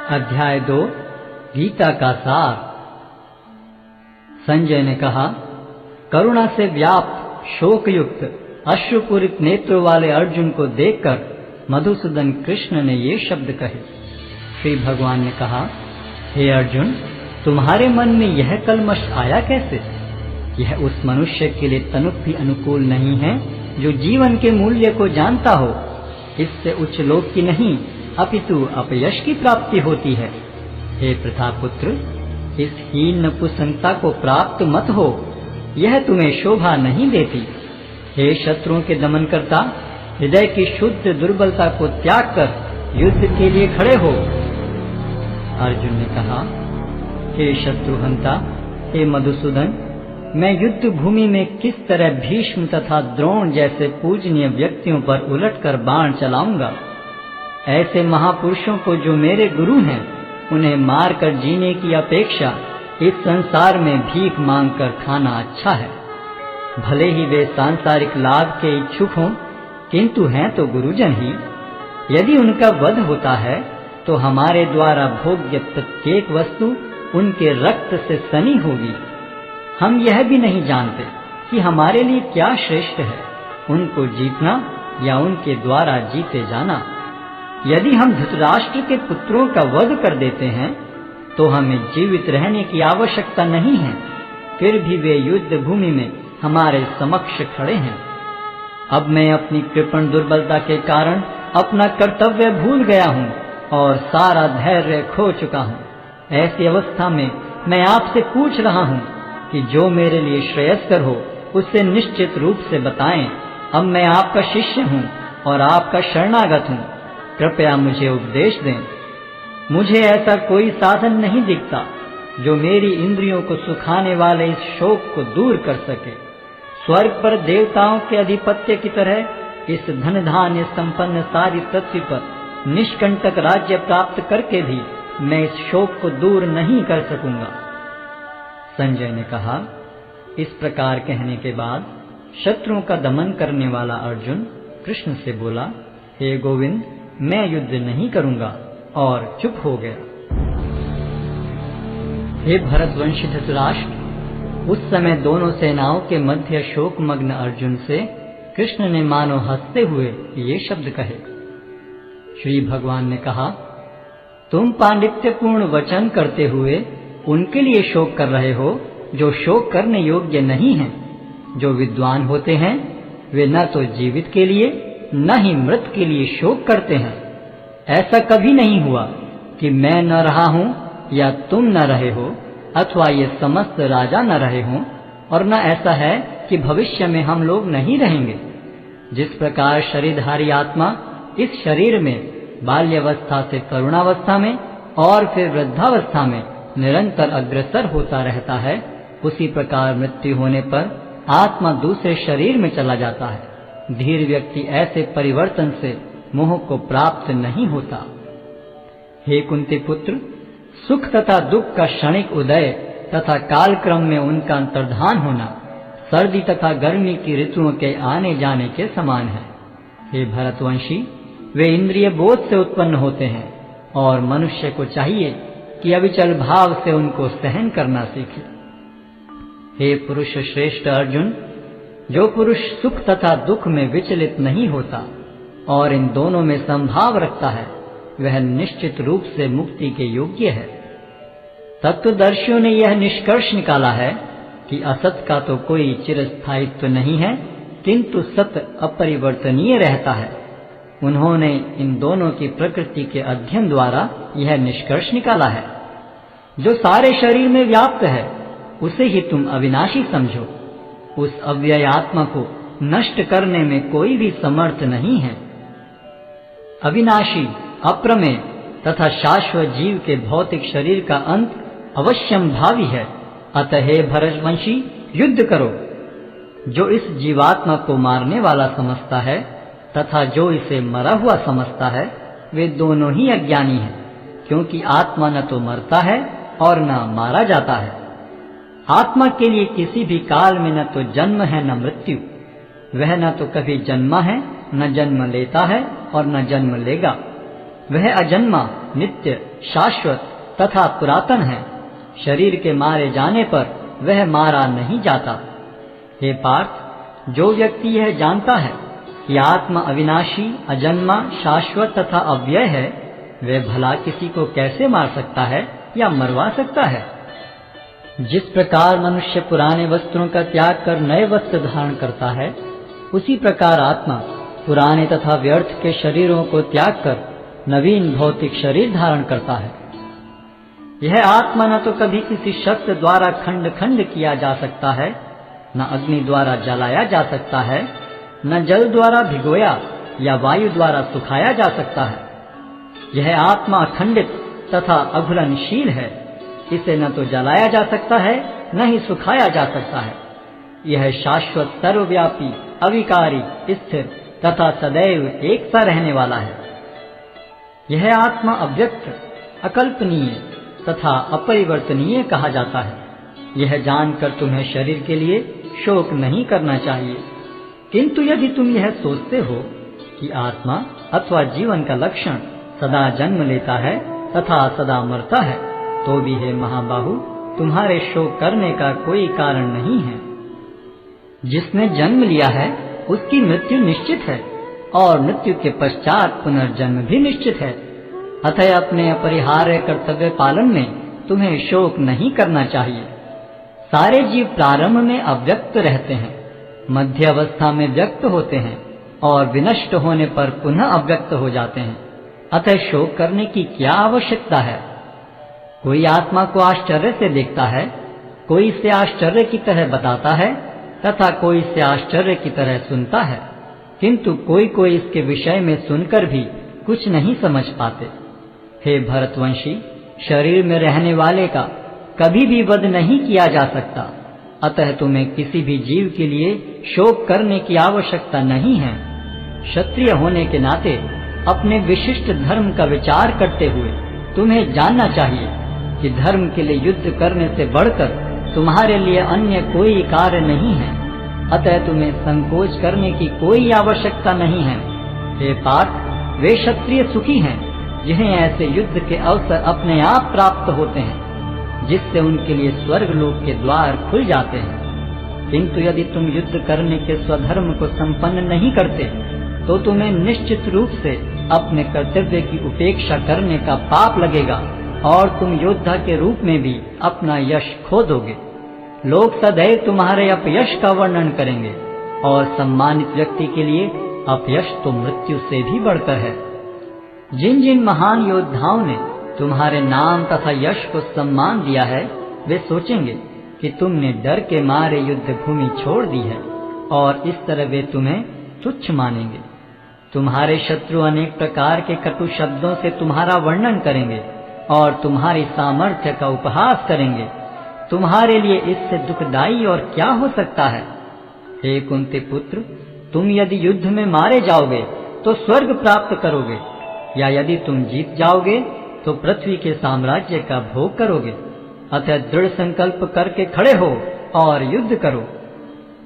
अध्याय 2 गीता का सार। संजय ने कहा, करुणा से व्याप्त शोकयुक्त अश्रुपूरित नेत्रों वाले अर्जुन को देखकर मधुसूदन कृष्ण ने ये शब्द कहे। श्री भगवान ने कहा, हे अर्जुन, तुम्हारे मन में यह कलमश आया कैसे? यह उस मनुष्य के लिए तनिक भी अनुकूल नहीं है जो जीवन के मूल्य को जानता हो। इससे उच्च लोक की नहीं अपितु अपयश की प्राप्ति होती है। हे प्रतापुत्र, इस हीन नपुंसकता को प्राप्त मत हो, यह तुम्हें शोभा नहीं देती। हे शत्रुओं के दमन करता, हृदय की शुद्ध दुर्बलता को त्याग कर युद्ध के लिए खड़े हो। अर्जुन ने कहा, हे शत्रुहंता, हे मधुसूदन, मैं युद्ध भूमि में किस तरह भीष्म तथा द्रोण जैसे पूजनीय व्यक्तियों पर उलटकर बाण चलाऊंगा? ऐसे महापुरुषों को जो मेरे गुरु हैं, उन्हें मारकर जीने की अपेक्षा इस संसार में भीख मांगकर खाना अच्छा है। भले ही वे सांसारिक लाभ के इच्छुक हों, किंतु हैं तो गुरुजन ही। यदि उनका वध होता है तो हमारे द्वारा भोग्य प्रत्येक वस्तु उनके रक्त से सनी होगी। हम यह भी नहीं जानते कि हमारे लिए क्या श्रेष्ठ है, उनको जीतना या उनके द्वारा जीते जाना। यदि हम धृतराष्ट्र के पुत्रों का वध कर देते हैं तो हमें जीवित रहने की आवश्यकता नहीं है, फिर भी वे युद्ध भूमि में हमारे समक्ष खड़े हैं। अब मैं अपनी कृपण दुर्बलता के कारण अपना कर्तव्य भूल गया हूँ और सारा धैर्य खो चुका हूँ। ऐसी अवस्था में मैं आपसे पूछ रहा हूँ कि जो मेरे लिए श्रेयस्कर हो उससे निश्चित रूप से बताएं। अब मैं आपका शिष्य हूँ और आपका शरणागत हूँ, कृपया मुझे उपदेश दें। मुझे ऐसा कोई साधन नहीं दिखता जो मेरी इंद्रियों को सुखाने वाले इस शोक को दूर कर सके। स्वर्ग पर देवताओं के अधिपत्य की तरह इस धन धान्य संपन्न सारी पृथ्वी पर निष्कंटक राज्य प्राप्त करके भी मैं इस शोक को दूर नहीं कर सकूंगा। संजय ने कहा, इस प्रकार कहने के बाद शत्रुओं का दमन करने वाला अर्जुन कृष्ण से बोला, हे गोविंद, मैं युद्ध नहीं करूंगा, और चुप हो गया। हे भरतवंशी धृतराष्ट्र, उस समय दोनों सेनाओं के मध्य शोकमग्न अर्जुन से कृष्ण ने मानो हंसते हुए ये शब्द कहे। श्री भगवान ने कहा, तुम पांडित्यपूर्ण वचन करते हुए उनके लिए शोक कर रहे हो जो शोक करने योग्य नहीं हैं। जो विद्वान होते हैं वे न तो जीवित के लिए न ही मृत के लिए शोक करते हैं। ऐसा कभी नहीं हुआ कि मैं न रहा हूं या तुम न रहे हो, अथवा ये समस्त राजा न रहे हों, और न ऐसा है कि भविष्य में हम लोग नहीं रहेंगे। जिस प्रकार शरीरधारी आत्मा इस शरीर में बाल्यावस्था से तरुणावस्था में और फिर वृद्धावस्था में निरंतर अग्रसर होता रहता है, उसी प्रकार मृत्यु होने पर आत्मा दूसरे शरीर में चला जाता है। धीर व्यक्ति ऐसे परिवर्तन से मोह को प्राप्त नहीं होता। हे कुंती पुत्र, सुख तथा दुख का क्षणिक उदय तथा कालक्रम में उनका अंतर्धान होना सर्दी तथा गर्मी की ऋतुओं के आने जाने के समान है। हे भरतवंशी, वे इंद्रिय बोध से उत्पन्न होते हैं और मनुष्य को चाहिए कि अविचल भाव से उनको सहन करना सीखे। हे पुरुष श्रेष्ठ अर्जुन, जो पुरुष सुख तथा दुख में विचलित नहीं होता और इन दोनों में संभाव रखता है, वह निश्चित रूप से मुक्ति के योग्य है। तत्वदर्शियों ने यह निष्कर्ष निकाला है कि असत का तो कोई चिरस्थायित्व नहीं है, किंतु सत्य अपरिवर्तनीय रहता है। उन्होंने इन दोनों की प्रकृति के अध्ययन द्वारा यह निष्कर्ष निकाला है। जो सारे शरीर में व्याप्त है उसे ही तुम अविनाशी समझो। उस अव्यय आत्मा को नष्ट करने में कोई भी समर्थ नहीं है। अविनाशी, अप्रमेय तथा शाश्वत जीव के भौतिक शरीर का अंत अवश्यम भावी है। अतः हे भरतवंशी, युद्ध करो। जो इस जीवात्मा को मारने वाला समझता है तथा जो इसे मरा हुआ समझता है, वे दोनों ही अज्ञानी हैं, क्योंकि आत्मा न तो मरता है और न मारा जाता है। आत्मा के लिए किसी भी काल में न तो जन्म है न मृत्यु। वह न तो कभी जन्मा है, न जन्म लेता है और न जन्म लेगा। वह अजन्मा नित्य, शाश्वत तथा पुरातन है। शरीर के मारे जाने पर वह मारा नहीं जाता। हे पार्थ, जो व्यक्ति यह जानता है कि आत्मा अविनाशी, अजन्मा, शाश्वत तथा अव्यय है, वह भला किसी को कैसे मार सकता है या मरवा सकता है? जिस प्रकार मनुष्य पुराने वस्त्रों का त्याग कर नए वस्त्र धारण करता है, उसी प्रकार आत्मा पुराने तथा व्यर्थ के शरीरों को त्याग कर नवीन भौतिक शरीर धारण करता है। यह आत्मा न तो कभी किसी शस्त्र द्वारा खंड खंड किया जा सकता है, न अग्नि द्वारा जलाया जा सकता है, न जल द्वारा भिगोया या वायु द्वारा सुखाया जा सकता है। यह आत्मा अखंडित तथा अघुलनशील है। इसे न तो जलाया जा सकता है, न ही सुखाया जा सकता है। यह शाश्वत, सर्वव्यापी, अविकारी, स्थिर तथा सदैव एक सा रहने वाला है। यह आत्मा अव्यक्त, अकल्पनीय तथा अपरिवर्तनीय कहा जाता है। यह जानकर तुम्हें शरीर के लिए शोक नहीं करना चाहिए। किंतु यदि तुम यह सोचते हो कि आत्मा अथवा जीवन का लक्षण सदा जन्म लेता है तथा सदा मरता है, तो भी हे महाबाहु, तुम्हारे शोक करने का कोई कारण नहीं है। जिसने जन्म लिया है उसकी मृत्यु निश्चित है और मृत्यु के पश्चात पुनर्जन्म भी निश्चित है। अतः अपने अपरिहार्य कर्तव्य पालन में तुम्हें शोक नहीं करना चाहिए। सारे जीव प्रारंभ में अव्यक्त रहते हैं, मध्य अवस्था में व्यक्त होते हैं और विनष्ट होने पर पुनः अव्यक्त हो जाते हैं। अतः शोक करने की क्या आवश्यकता है? कोई आत्मा को आश्चर्य से देखता है, कोई इसे आश्चर्य की तरह बताता है तथा कोई इसे आश्चर्य की तरह सुनता है, किंतु कोई कोई इसके विषय में सुनकर भी कुछ नहीं समझ पाते। हे भरतवंशी, शरीर में रहने वाले का कभी भी वध नहीं किया जा सकता। अतः तुम्हें किसी भी जीव के लिए शोक करने की आवश्यकता नहीं है। क्षत्रिय होने के नाते अपने विशिष्ट धर्म का विचार करते हुए तुम्हें जानना चाहिए कि धर्म के लिए युद्ध करने से बढ़कर तुम्हारे लिए अन्य कोई कार्य नहीं है। अतः तुम्हें संकोच करने की कोई आवश्यकता नहीं है। हे पार्थ, वे क्षत्रिय सुखी हैं जिन्हें ऐसे युद्ध के अवसर अपने आप प्राप्त होते हैं, जिससे उनके लिए स्वर्ग लोक के द्वार खुल जाते हैं। किंतु यदि तुम युद्ध करने के स्वधर्म को संपन्न नहीं करते, तो तुम्हें निश्चित रूप से अपने कर्तव्य की उपेक्षा करने का पाप लगेगा और तुम योद्धा के रूप में भी अपना यश खो दोगे। लोग सदैव तुम्हारे अपयश का वर्णन करेंगे और सम्मानित व्यक्ति के लिए अपयश तो मृत्यु से भी बढ़कर है। जिन जिन महान योद्धाओं ने तुम्हारे नाम तथा यश को सम्मान दिया है, वे सोचेंगे कि तुमने डर के मारे युद्ध भूमि छोड़ दी है और इस तरह वे तुम्हें तुच्छ मानेंगे। तुम्हारे शत्रु अनेक प्रकार के कटु शब्दों से तुम्हारा वर्णन करेंगे और तुम्हारी सामर्थ्य का उपहास करेंगे। तुम्हारे लिए इससे दुखदाई और क्या हो सकता है? हे कुंती पुत्र, तुम यदि युद्ध में मारे जाओगे तो स्वर्ग प्राप्त करोगे, या यदि तुम जीत जाओगे तो पृथ्वी के साम्राज्य का भोग करोगे। अतः दृढ़ संकल्प करके खड़े हो और युद्ध करो।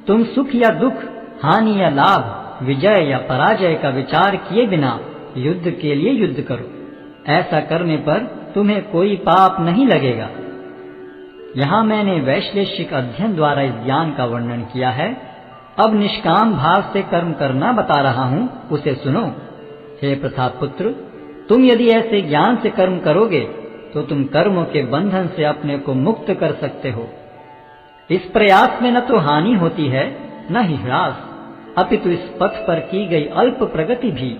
तुम सुख या दुख, हानि या लाभ, विजय या पराजय का विचार किए बिना युद्ध के लिए युद्ध करो। ऐसा करने पर तुम्हें कोई पाप नहीं लगेगा। यहाँ मैंने वैश्लेषिक अध्ययन द्वारा इस ज्ञान का वर्णन किया है। अब निष्काम भाव से कर्म करना बता रहा हूँ, उसे सुनो। हे प्रतापपुत्र, तुम यदि ऐसे ज्ञान से कर्म करोगे तो तुम कर्मों के बंधन से अपने को मुक्त कर सकते हो। इस प्रयास में न तो हानि होती है न ही ह्रास, अपितु इस पथ पर की गई अल्प प्रगति भी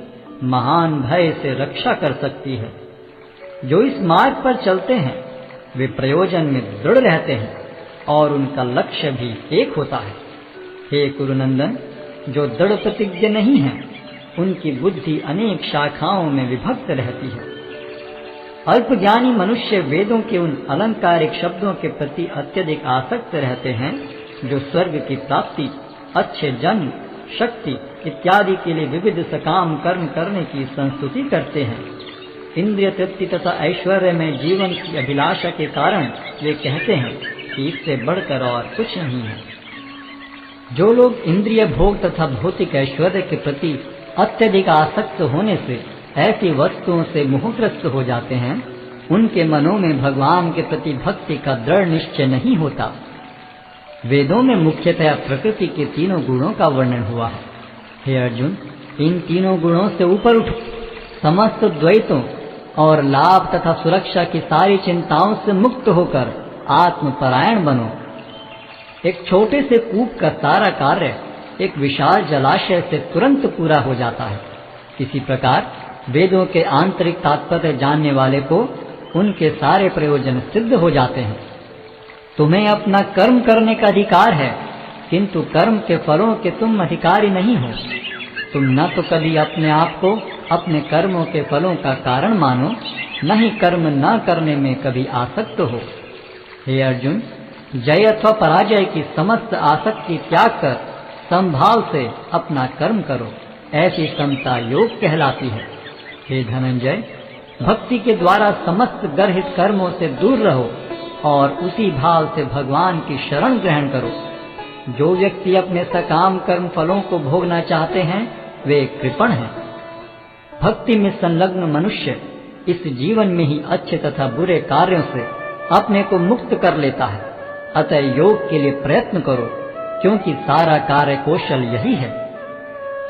महान भय से रक्षा कर सकती है। जो इस मार्ग पर चलते हैं वे प्रयोजन में दृढ़ रहते हैं और उनका लक्ष्य भी एक होता है। हे कुरुनंदन, जो दृढ़ प्रतिज्ञ नहीं है उनकी बुद्धि अनेक शाखाओं में विभक्त रहती है। अल्पज्ञानी मनुष्य वेदों के उन अलंकारिक शब्दों के प्रति अत्यधिक आसक्त रहते हैं जो स्वर्ग की प्राप्ति, अच्छे जन्म, शक्ति इत्यादि के लिए विविध सकाम कर्म करने की संस्तुति करते हैं। इंद्रिय तृप्ति तथा ऐश्वर्य में जीवन की अभिलाषा के कारण वे कहते हैं कि इससे बढ़कर और कुछ नहीं है। जो लोग इंद्रिय भोग तथा भौतिक ऐश्वर्य के प्रति अत्यधिक आसक्त होने से ऐसी वस्तुओं से मोहग्रस्त हो जाते हैं, उनके मनों में भगवान के प्रति भक्ति का दृढ़ निश्चय नहीं होता। वेदों में मुख्यतः प्रकृति के तीनों गुणों का वर्णन हुआ है। हे अर्जुन, इन तीनों गुणों से ऊपर उठो, समस्त द्वैतों और लाभ तथा सुरक्षा की सारी चिंताओं से मुक्त होकर आत्मपरायण बनो। एक छोटे से कूप का सारा कार्य एक विशाल जलाशय से तुरंत पूरा हो जाता है। इसी प्रकार वेदों के आंतरिक तात्पर्य जानने वाले को उनके सारे प्रयोजन सिद्ध हो जाते हैं। तुम्हें अपना कर्म करने का अधिकार है, किंतु कर्म के फलों के तुम अधिकारी नहीं हो। तुम न तो कभी अपने आप को अपने कर्मों के फलों का कारण मानो, न ही कर्म न करने में कभी आसक्त हो। हे अर्जुन, जय अथवा पराजय की समस्त आसक्ति त्याग कर समभाव से अपना कर्म करो, ऐसी समता योग कहलाती है। हे धनंजय, भक्ति के द्वारा समस्त गर्हित कर्मों से दूर रहो और उसी भाव से भगवान की शरण ग्रहण करो। जो व्यक्ति अपने सकाम कर्म फलों को भोगना चाहते हैं, वे कृपण हैं। भक्ति में संलग्न मनुष्य इस जीवन में ही अच्छे तथा बुरे कार्यों से अपने को मुक्त कर लेता है। अतः योग के लिए प्रयत्न करो, क्योंकि सारा कार्य कौशल यही है।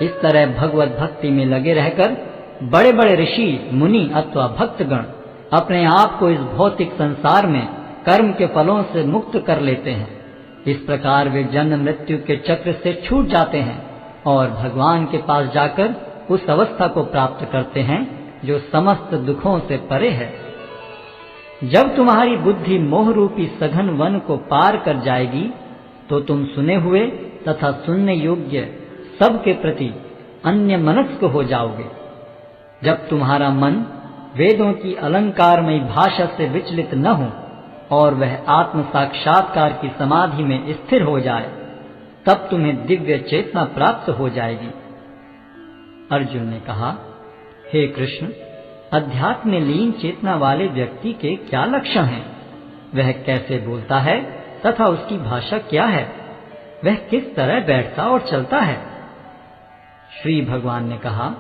इस तरह भगवत भक्ति में लगे रहकर बड़े बड़े ऋषि, मुनि अथवा भक्तगण अपने आप को इस भौतिक संसार में कर्म के फलों से मुक्त कर लेते हैं। इस प्रकार वे जन्म मृत्यु के चक्र से छूट जाते हैं और भगवान के पास जाकर उस अवस्था को प्राप्त करते हैं जो समस्त दुखों से परे है। जब तुम्हारी बुद्धि मोह रूपी सघन वन को पार कर जाएगी, तो तुम सुने हुए तथा सुनने योग्य सबके प्रति अन्य मनस्क हो जाओगे। जब तुम्हारा मन वेदों की अलंकारमयी भाषा से विचलित न हो और वह आत्म साक्षात्कार की समाधि में स्थिर हो जाए, तब तुम्हें दिव्य चेतना प्राप्त हो जाएगी। अर्जुन ने कहा, हे कृष्ण, अध्यात्म में लीन चेतना वाले व्यक्ति के क्या लक्षण हैं? वह कैसे बोलता है तथा उसकी भाषा क्या है? वह किस तरह बैठता और चलता है? श्री भगवान ने कहा,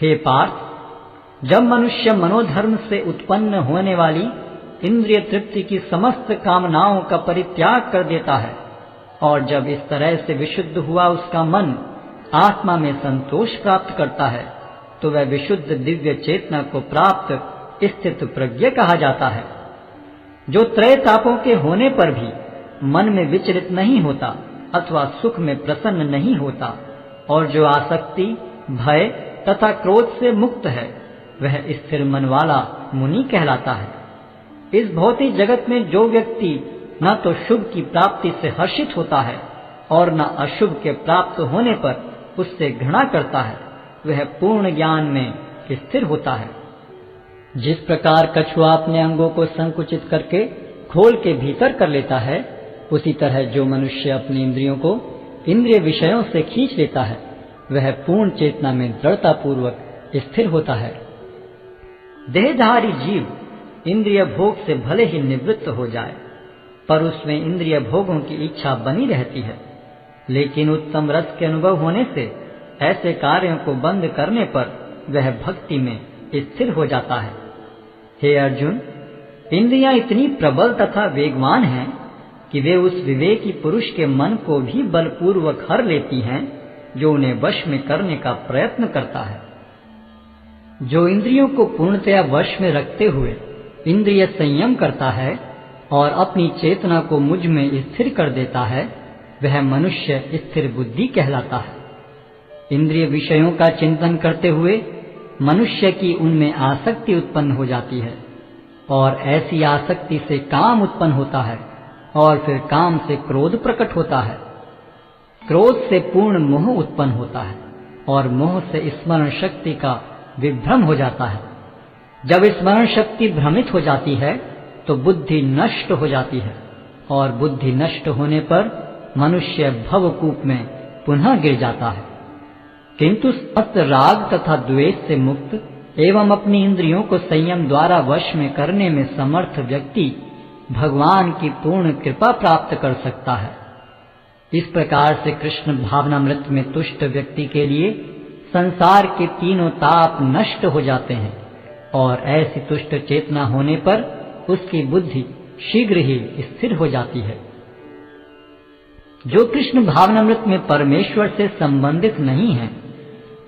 हे पार्थ, जब मनुष्य मनोधर्म से उत्पन्न होने वाली इंद्रिय तृप्ति की समस्त कामनाओं का परित्याग कर देता है और जब इस तरह से विशुद्ध हुआ उसका मन आत्मा में संतोष प्राप्त करता है, तो वह विशुद्ध दिव्य चेतना को प्राप्त स्थित प्रज्ञ कहा जाता है, जो त्रय तापों के होने पर भी मन में विचलित नहीं होता अथवा सुख में प्रसन्न नहीं होता और जो आसक्ति, भय तथा क्रोध से मुक्त है, वह स्थिर मन वाला मुनि कहलाता है। इस भौतिक जगत में जो व्यक्ति न तो शुभ की प्राप्ति से हर्षित होता है और न अशुभ के प्राप्त होने पर उससे घृणा करता है, वह पूर्ण ज्ञान में स्थिर होता है। जिस प्रकार कछुआ अपने अंगों को संकुचित करके खोल के भीतर कर लेता है, उसी तरह जो मनुष्य अपनी इंद्रियों को इंद्रिय विषयों से खींच लेता है, वह पूर्ण चेतना में दृढ़ता पूर्वक स्थिर होता है। देहधारी जीव इंद्रिय भोग से भले ही निवृत्त हो जाए, पर उसमें इंद्रिय भोगों की इच्छा बनी रहती है। लेकिन उत्तम रस के अनुभव होने से ऐसे कार्यों को बंद करने पर वह भक्ति में स्थिर हो जाता है। हे अर्जुन, इंद्रियां इतनी प्रबल तथा वेगवान हैं कि वे उस विवेकी पुरुष के मन को भी बलपूर्वक हर लेती हैं, जो उन्हें वश में करने का प्रयत्न करता है। जो इंद्रियों को पूर्णतया वश में रखते हुए इंद्रिय संयम करता है और अपनी चेतना को मुझ में स्थिर कर देता है, वह मनुष्य स्थिर बुद्धि कहलाता है। इंद्रिय विषयों का चिंतन करते हुए मनुष्य की उनमें आसक्ति उत्पन्न हो जाती है और ऐसी आसक्ति से काम उत्पन्न होता है और फिर काम से क्रोध प्रकट होता है। क्रोध से पूर्ण मोह उत्पन्न होता है और मोह से स्मरण शक्ति का विभ्रम हो जाता है। जब स्मरण शक्ति भ्रमित हो जाती है तो बुद्धि नष्ट हो जाती है और बुद्धि नष्ट होने पर मनुष्य भवकूप में पुनः गिर जाता है। किंतु समस्त राग तथा द्वेष से मुक्त एवं अपनी इंद्रियों को संयम द्वारा वश में करने में समर्थ व्यक्ति भगवान की पूर्ण कृपा प्राप्त कर सकता है। इस प्रकार से कृष्ण भावनामृत में तुष्ट व्यक्ति के लिए संसार के तीनों ताप नष्ट हो जाते हैं और ऐसी तुष्ट चेतना होने पर उसकी बुद्धि शीघ्र ही स्थिर हो जाती है। जो कृष्ण भावनामृत में परमेश्वर से संबंधित नहीं है,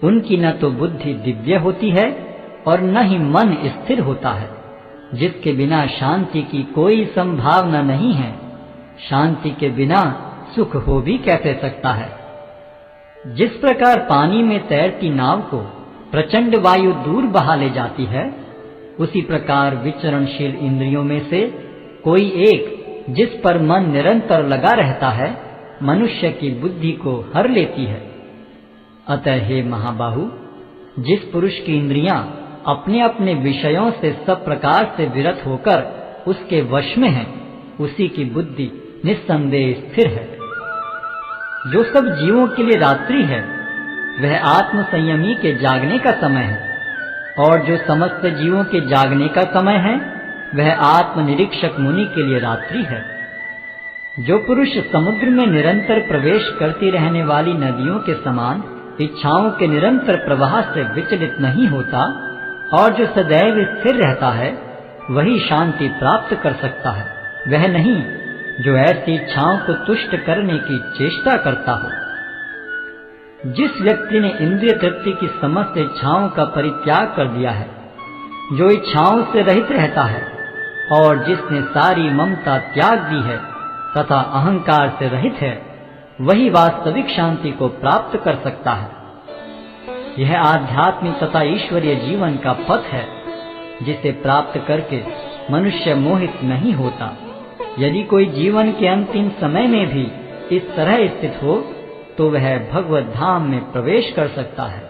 उनकी न तो बुद्धि दिव्य होती है और न ही मन स्थिर होता है, जिसके बिना शांति की कोई संभावना नहीं है। शांति के बिना सुख हो भी कैसे सकता है। जिस प्रकार पानी में तैरती नाव को प्रचंड वायु दूर बहा ले जाती है, उसी प्रकार विचरणशील इंद्रियों में से कोई एक जिस पर मन निरंतर लगा रहता है, मनुष्य की बुद्धि को हर लेती है। अतः हे महाबाहु, जिस पुरुष की इंद्रियां अपने अपने विषयों से सब प्रकार से विरत होकर उसके वश में है, उसी की बुद्धि निस्संदेह स्थिर है। जो सब जीवों के लिए रात्रि है, वह आत्म संयमी के जागने का समय है, और जो समस्त जीवों के जागने का समय है, वह आत्मनिरीक्षक मुनि के लिए रात्रि है। जो पुरुष समुद्र में निरंतर प्रवेश करती रहने वाली नदियों के समान इच्छाओं के निरंतर प्रवाह से विचलित नहीं होता और जो सदैव स्थिर रहता है, वही शांति प्राप्त कर सकता है, वह नहीं जो ऐसी इच्छाओं को तुष्ट करने की चेष्टा करता हो। जिस व्यक्ति ने इंद्रिय तृप्ति की समस्त इच्छाओं का परित्याग कर दिया है, जो इच्छाओं से रहित रहता है और जिसने सारी ममता त्याग दी है तथा अहंकार से रहित है, वही वास्तविक शांति को प्राप्त कर सकता है। यह आध्यात्मिक तथा ईश्वरीय जीवन का पथ है, जिसे प्राप्त करके मनुष्य मोहित नहीं होता। यदि कोई जीवन के अंतिम समय में भी इस तरह स्थित हो, तो वह भगवत धाम में प्रवेश कर सकता है।